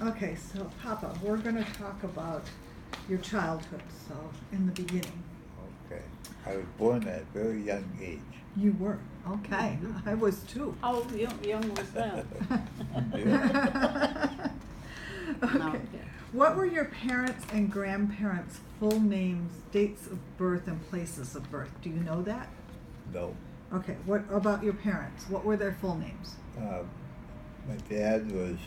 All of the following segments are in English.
Okay, so Papa, we're gonna talk about your childhood, so in the beginning. Okay. I was born at a very young age. You were, okay, I was too. How young was that? No, Okay, yeah. what were your parents' and grandparents' full names, dates of birth, and places of birth? Do you know that? No. Okay, what about your parents? What were their full names? My dad was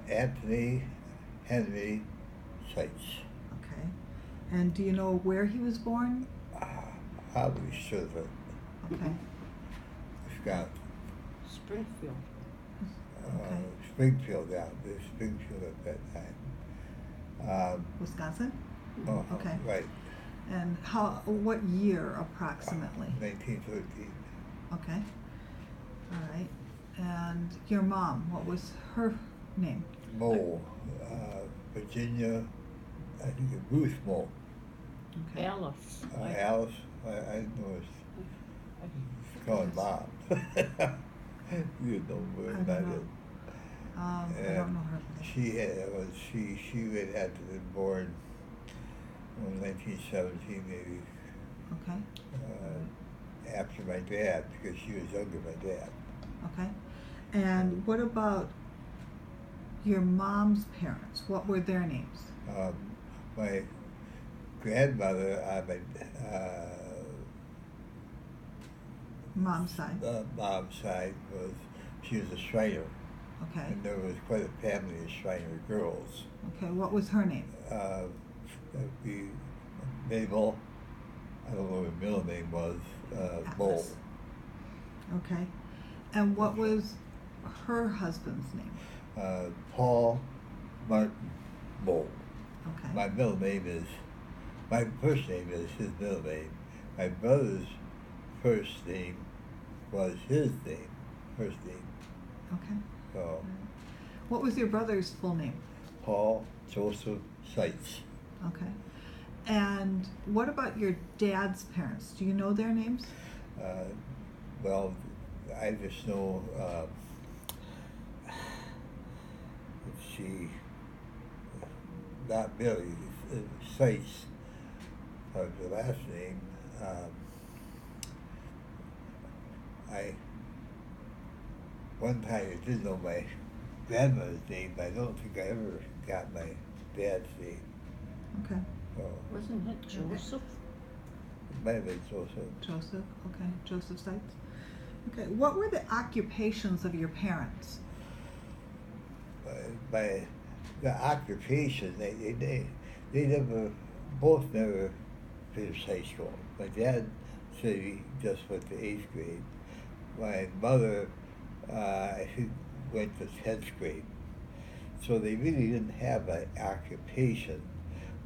Anthony Henry Seitz. Okay, and do you know where he was born? Probably should have Okay, Scott. Springfield. Okay. Springfield, yeah. There's Springfield at that time. Wisconsin? Oh, Okay. Right. And what year approximately? 1913. Okay, all right. And your mom, what was her name? Mole. Virginia, I think it's Ruth Mole. Okay. Alice. Alice, I know it's called Mom. You know where I that don't know. is. I don't know her. She would have to been born in 1917 maybe, Okay, after my dad, because she was younger than my dad. okay. And what about your mom's parents? What were their names? My grandmother on my Mom's side, mom's side she was a Shriner, okay. and there was quite a family of Shriner girls. Okay, what was her name? That'd be Mabel. I don't know what her middle name was. Mole. Atlas. Okay. And what was her husband's name? Paul Martin Mole. Okay. My first name is his middle name. My brother's first name was his name, first name. Okay. So, What was your brother's full name? Paul Joseph Seitz. Okay. And what about your dad's parents? Do you know their names? Well, I just know, let's see, not Billy, Seitz, the last name. One time I did know my grandmother's name, but I don't think I ever got my dad's name. Okay. So, Wasn't it Joseph? it might have been Joseph. Joseph, okay. Joseph Seitz. Okay. What were the occupations of your parents? By the occupation, they both never finished high school. My dad said he just went to 8th grade. My mother, I think, went to 10th grade. So they really didn't have an occupation.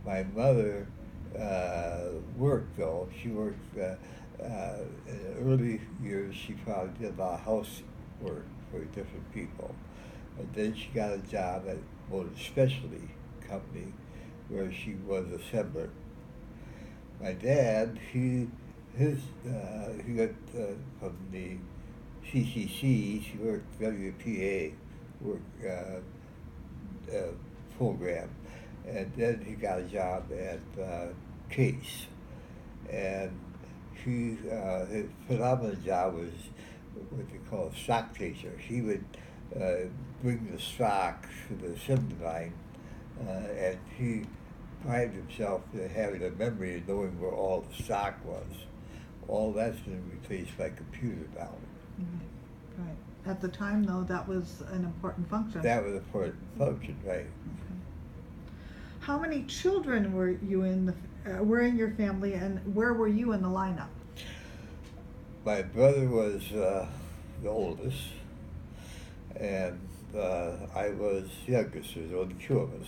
My mother worked, though. She worked in the early years. She probably did a lot of housework for different people. But then she got a job at Motor Specialty Company, where she was assembler. My dad, he got from the CCC. He worked WPA program, and then he got a job at Case, and his predominant job was what they call a stock chaser. He would bring the stock to the assembly line, and he prided himself in having a memory of knowing where all the stock was. All that's been replaced by computer now. Mm-hmm. Right. At the time, though, that was an important function. That was an important function, right? Okay. How many children were in your family, and where were you in the lineup? My brother was the oldest, and I was the youngest. There was only two of us.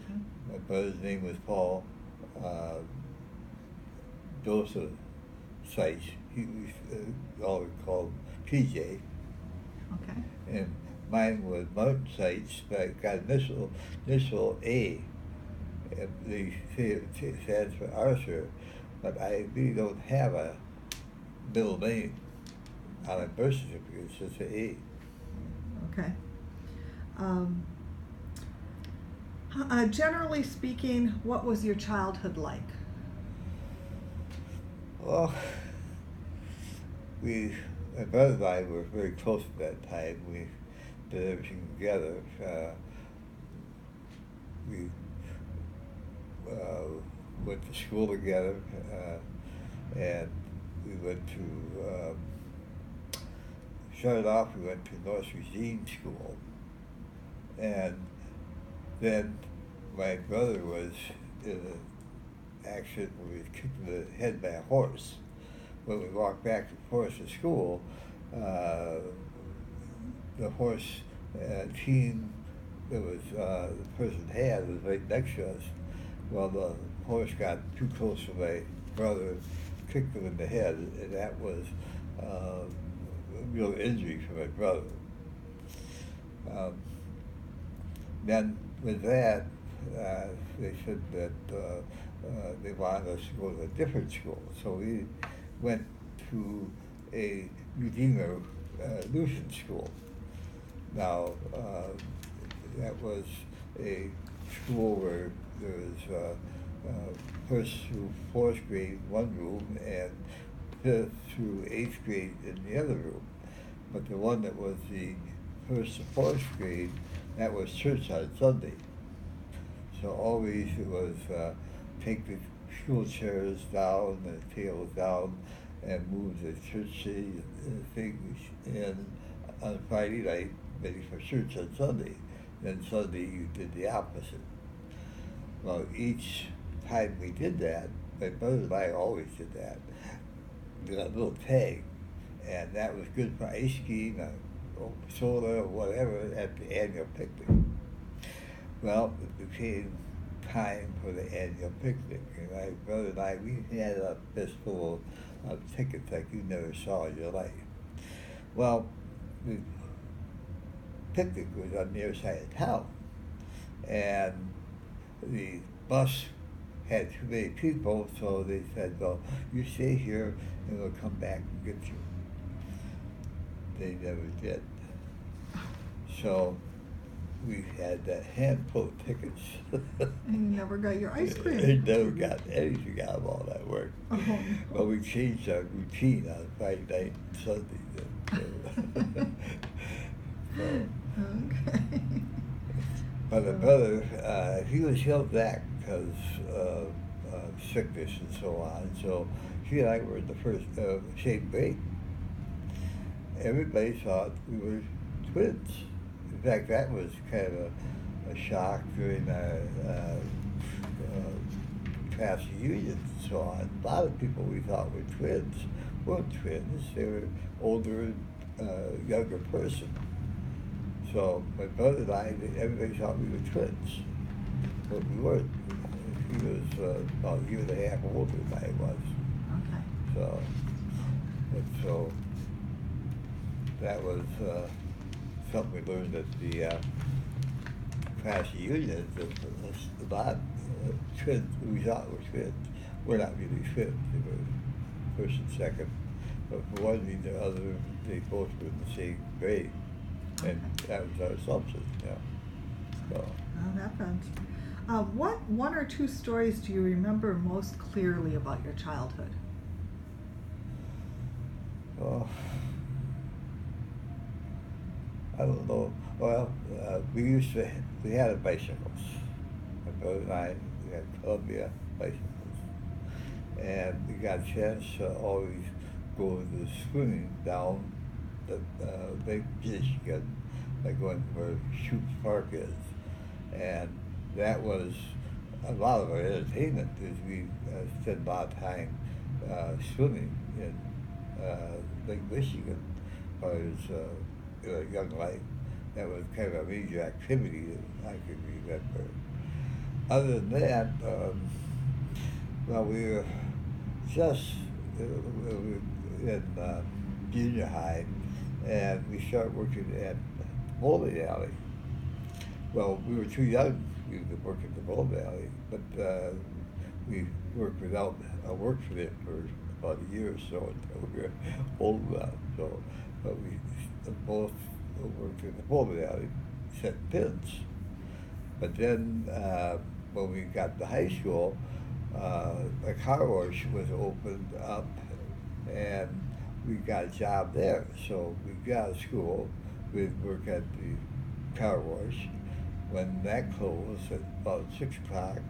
Okay. My brother's name was Paul Joseph Seitz. He was always called PJ. Okay. And mine was Martin Seitz, but I got initial A. And they say it stands for Arthur, but I really don't have a middle name on my birth certificate. It's just an A. Okay. Um, Generally speaking, what was your childhood like? Well, my brother and I were very close at that time. We did everything together. We went to school together, and we went to, started off, we went to North Eugene School, and then my brother was in an accident where he was kicked in the head by a horse. When we walked back and forth to school, the horse team that was the person had was right next to us. Well, the horse got too close to my brother, kicked him in the head, and that was a real injury for my brother. Then with that, they said that they wanted us to go to a different school, so we went to a Redeemer Lutheran school. Now, that was a school where there was first through fourth grade one room and fifth through eighth grade in the other room. But the one that was the first to fourth grade, that was church on Sunday. So always it was take the school chairs down, the tables down, and move the church things in on Friday night, ready for church on Sunday. Then Sunday you did the opposite. Well, each time we did that, my brother and I always did that. We got a little tag, and that was good for ice cream, soda, or whatever at the annual picnic. Well, it became time for the annual picnic, and my brother and I, we had a fistful of tickets like you never saw in your life. Well, the picnic was on the other side of town, and the bus had too many people, so they said, well, you stay here and we'll come back and get you. They never did. So we had that handful of tickets. And you never got your ice cream. They never got anything out of all that work. Oh, no. Well, we changed our routine on Friday night and Sunday. So, Okay. but my brother, he was held back because of sickness and so on. So he and I were in the first same grade. Everybody thought we were twins. In fact, that was kind of a shock during our class reunions and so on. A lot of people we thought were twins weren't twins. They were older, younger person. So my brother and I, everybody thought we were twins, but we weren't. He was about a year and a half older than I was. Okay. So that was something we learned at the class reunion. A lot twins we thought were twins. We're not really twins. They were first and second, but for one reason or other, they both were in the same grade. And that was our assumption, yeah. So, That happens. What one or two stories do you remember most clearly about your childhood? oh, I don't know. Well, we had bicycles. My brother and I, we had Columbia bicycles. And we got a chance to always go to the swimming down the Lake Michigan, like going where Shoup Park is. And that was a lot of our entertainment, because we spent a lot of time swimming in Lake Michigan as a young life. That was kind of a major activity that I could remember. Other than that, well, we were just in junior high, and we started working at bowling alley. Well, we were too young to work at the bowling alley, but we worked without a work for it for about a year or so until we were old enough. So, but we both worked at the bowling alley set pins. But then when we got to high school, a car wash was opened up, and we got a job there. So we got out of school, we'd work at the car wash. When that closed at about 6 o'clock,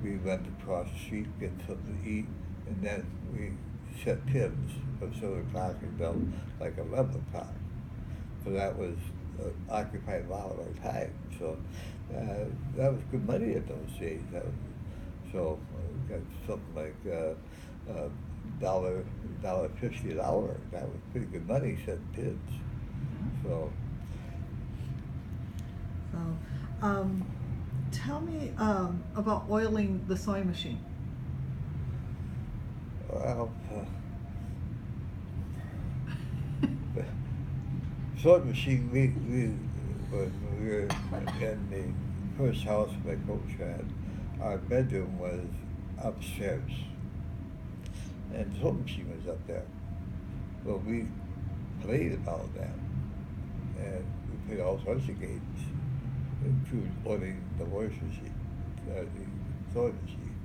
we went across the street, get something to eat, and then we set pins from 7 o'clock until like 11 o'clock. So that was occupied a lot of our time. So that was good money in those days. So we got something like $1.50 an hour. That was pretty good money setting pins. So. Tell me about oiling the sewing machine. Well, the sewing machine, when we were in the first house my coach had, our bedroom was upstairs, and the sewing machine was up there. Well, we played about that, and we played all sorts of games, including oiling the washing machine, the sewing machine.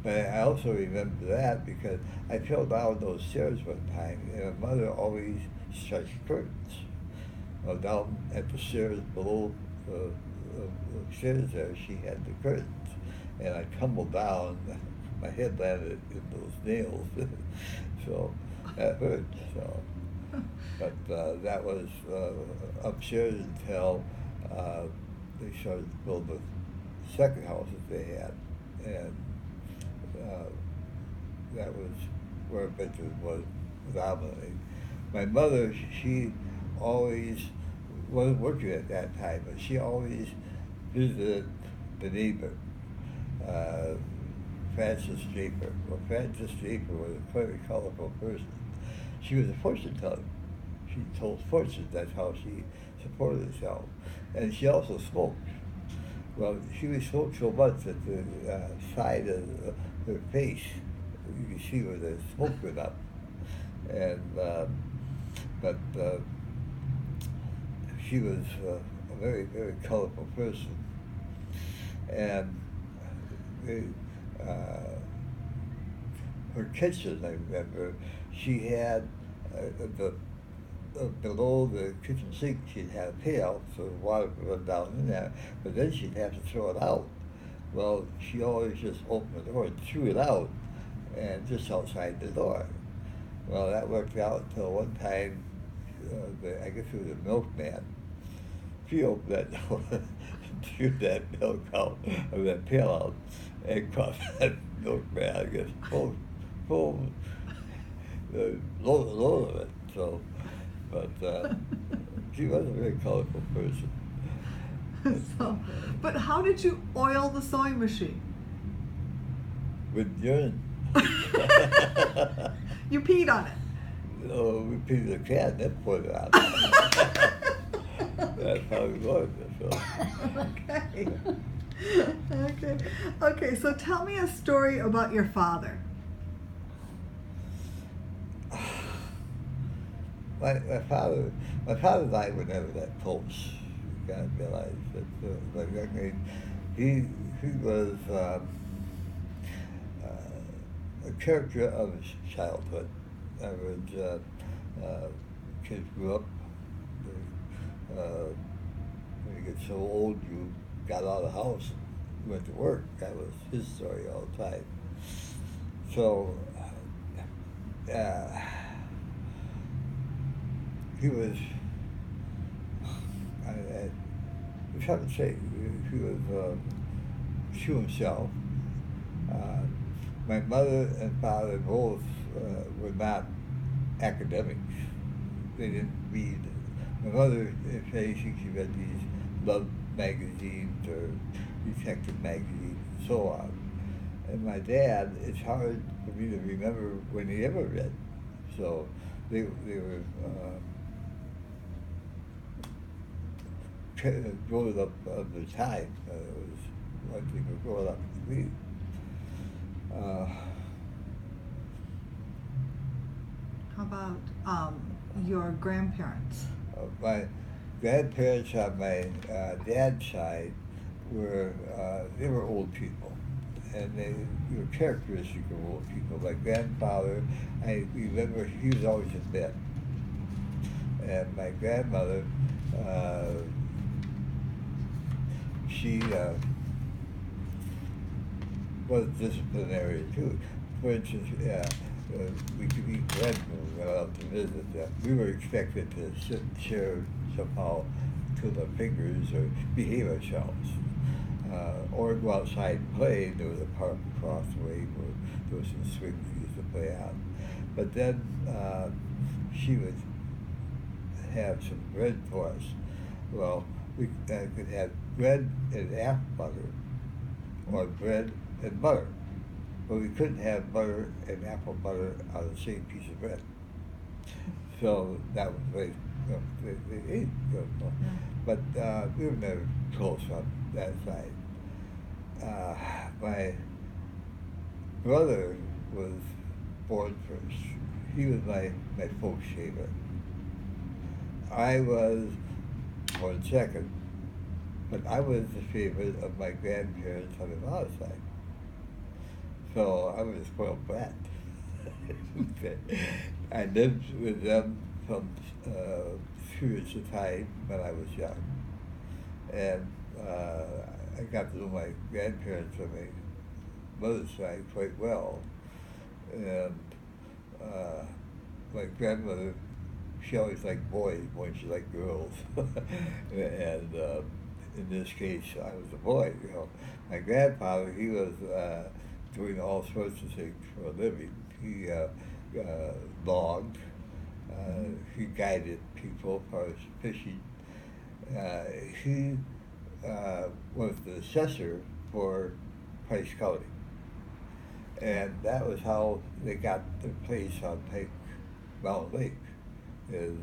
But I also remember that because I fell down those stairs one time, and my mother always stretched curtains. Well, down at the stairs below the stairs there, she had the curtains, and I tumbled down. My head landed in those nails, so that hurt. So, but that was upstairs until they started to build the second house that they had, and that was where bedroom was dominating. My mother, she always wasn't working at that time, but she always visited the neighbor, Frances Draper. Well, Frances Draper was a very colorful person. She was a fortune teller. She told fortunes. That's how she supported herself. And she also smoked. Well, she would smoke so much that the side of her face, you could see where the smoke went up. And but she was a very, very colorful person. And her kitchen, I remember, she had below the kitchen sink, she'd have a pail so the water would run down in there, but then she'd have to throw it out. Well, she always just opened the door and threw it out, and just outside the door. Well, that worked out until one time, I guess it was a milkman. She opened that door and threw that milk out, or that pail out, and caught that milkman, I guess, full load of it. So, but she was a very colorful person. So, but how did you oil the sewing machine? With urine. You peed on it. No, we peed in the can, then poured it out. That's how we learned it. So. Okay, so tell me a story about your father. My father and I were never that close. You gotta realize that at a young age, he was a character of his childhood. In other words, kids grew up. When you get so old, you got out of the house and went to work. That was his story all the time. So, he was, I have to say, he was to himself. My mother and father both were not academics. They didn't read. My mother, if anything, she read these love magazines or detective magazines and so on. And my dad, it's hard for me to remember when he ever read. So they were growing up of the time. It was one thing to grow up to read. How about your grandparents? My grandparents on my dad's side were they were old people, and they were characteristic of old people. My grandfather, I remember he was always in bed, and my grandmother, she was disciplinary too. For instance, we could eat bread when we went out to visit them. We were expected to sit and share somehow to the fingers or behave ourselves. Or go outside and play. There was a park across the way where there was some swings we used to play on. But then she would have some bread for us. Well, we could have bread and apple butter, or bread and butter. But we couldn't have butter and apple butter on the same piece of bread. So that was they ate good. But we were never close on that side. My brother was born first. He was my folk shaver. I was born second, but I was the favorite of my grandparents on the father's side. So I was a spoiled brat. I lived with them from periods of time when I was young. And I got to know my grandparents on my mother's side quite well. And my grandmother, she always liked boys more than she liked girls. And in this case, I was a boy. You know, my grandfather, he was doing all sorts of things for a living. He logged. He guided people as far as fishing. He was the assessor for Price County. And that was how they got their place on Pike Mountain Lake. Is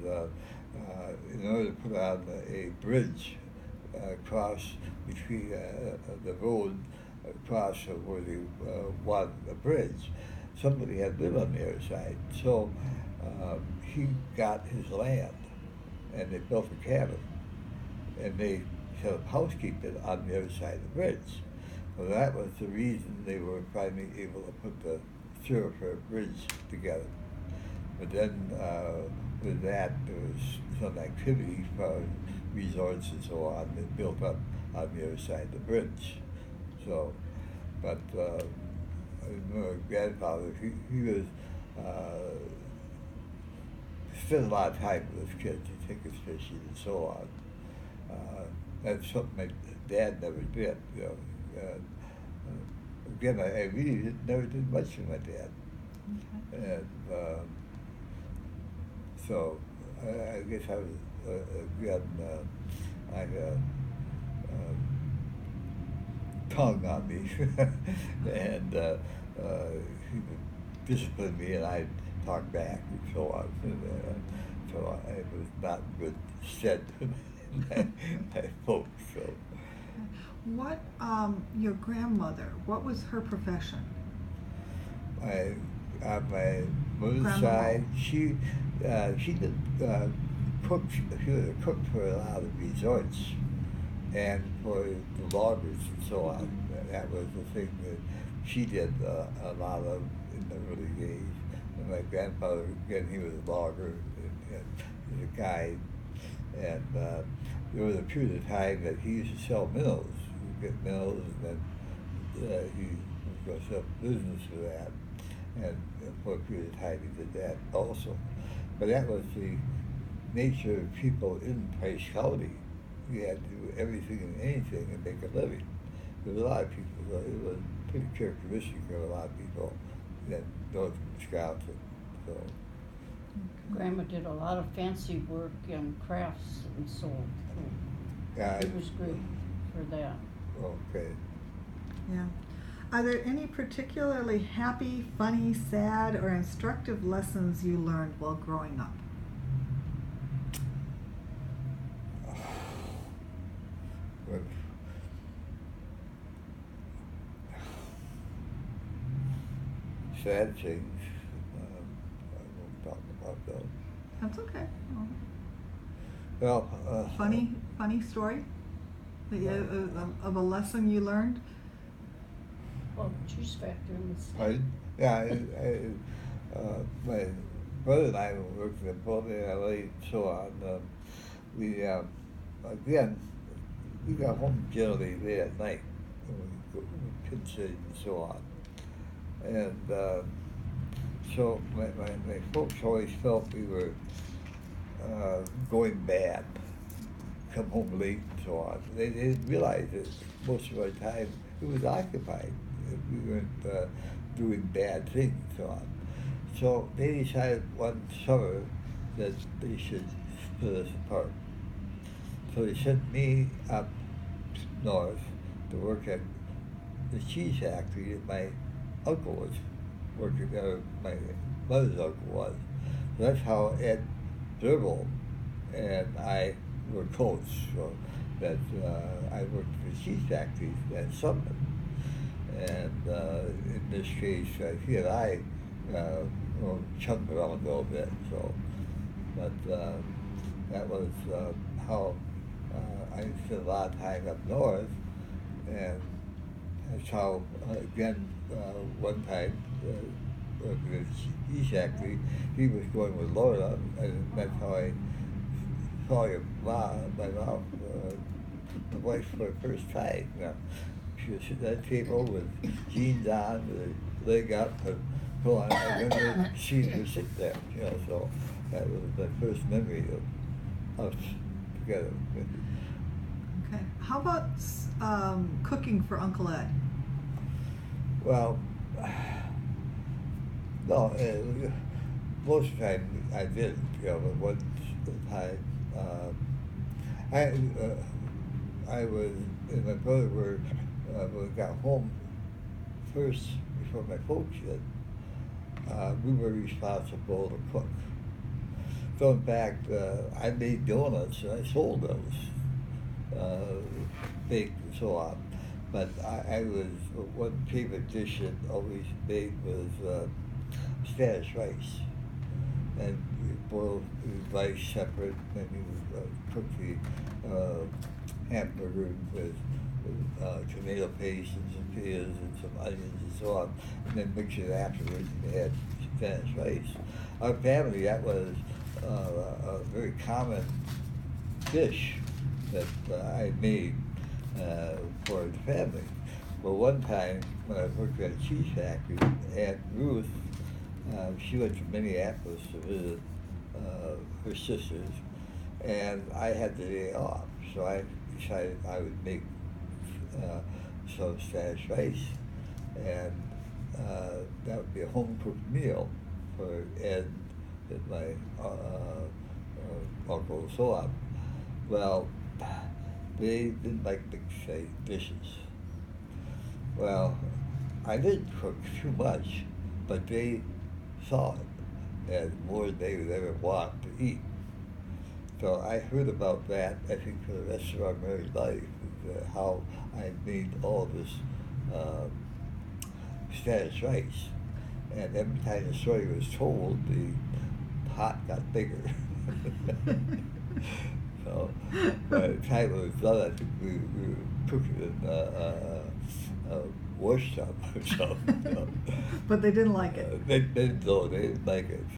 in order to put on a bridge across between the road across where they wanted the bridge, somebody had lived on the other side. So he got his land, and they built a cabin, and they set up housekeeping on the other side of the bridge. So that was the reason they were finally able to put the thoroughfare bridge together. But then with that, there was some activity for resorts and so on that built up on the other side of the bridge. So, but I remember my grandfather, he was spent a lot of time with his kids. He'd take us fishing and so on. That's something my dad never did. You know. Again, I really never did much with my dad. Okay. And so I guess I was again, I had tongue on me, and he would discipline me, and I'd talk back and so on. And, so I was not good stead with my folks. So. What, your grandmother, what was her profession? On my mother's side, she did cook. She was a cook for a lot of resorts and for the loggers and so on. That was the thing that she did a lot of in the early days. And my grandfather, again, he was a logger and he was a guide. And there was a period of time that he used to sell minerals. He'd get minerals, and then he was going to set up business for that. And for a period of time he did that also. But that was the nature of people in Price County. You had to do everything and anything and make a living. There was a lot of people, it was pretty characteristic of a lot of people in North Wisconsin. So. Grandma did a lot of fancy work and crafts and so it was good for that. Okay. Yeah. Are there any particularly happy, funny, sad, or instructive lessons you learned while growing up? Well, sad things. I won't talk about those. That's okay. Well, Funny story that of a lesson you learned? Well, the cheese factory in the state. My brother and I worked in Pullman, LA, and so on. We again, we got home generally late at night, and we go pin sitting and so on. And so my folks always felt we were going bad, come home late and so on. They didn't realize that most of our time it was occupied. We weren't doing bad things and so on. So they decided one summer that they should split us apart. So they sent me up north to work at the cheese factory that my uncle was working there, my mother's uncle was. So that's how Ed Zerbel and I were close. So that I worked for the cheese factory at Sumner. And in this case, he and I chunked around a little bit. So, but that was how I spent a lot of time up north, and that's how again one time with the cheese factory, he was going with Laura, and that's how I saw my mom, my wife for the first time. You know, she was sitting at the table with jeans on, with her leg up, and so on. I remember seeing her sit there, you know, so that was my first memory of us together. Okay. How about cooking for Uncle Ed? Well, no, most of the time I didn't, you know, but one time I was, and my brother were, when we got home first, before my folks did, we were responsible to cook. So in fact, I made donuts and I sold those, baked and so on. But I was, one favorite dish that always made was Spanish rice. And we boiled the rice separate, and we would cook the hamburger with tomato paste and some potatoes and some onions and so on, and then mix it afterwards, and they had Spanish rice. Our family, that was a very common dish that I made for the family. But one time, when I worked at a cheese factory, Aunt Ruth, she went to Minneapolis to visit her sisters, and I had the day off, so I decided I would make some Spanish rice, and that would be a home-cooked meal for Ed and my uncle and so on. Well, they didn't like big dishes. Well, I didn't cook too much, but they saw it as more than they would ever want to eat. So I heard about that, I think, for the rest of our married life, how I made all this Spanish rice. And every time the story was told, the pot got bigger. So by the time it was done, I think we were cooking in a wash tub or something. You know. But they didn't like it. They didn't like it.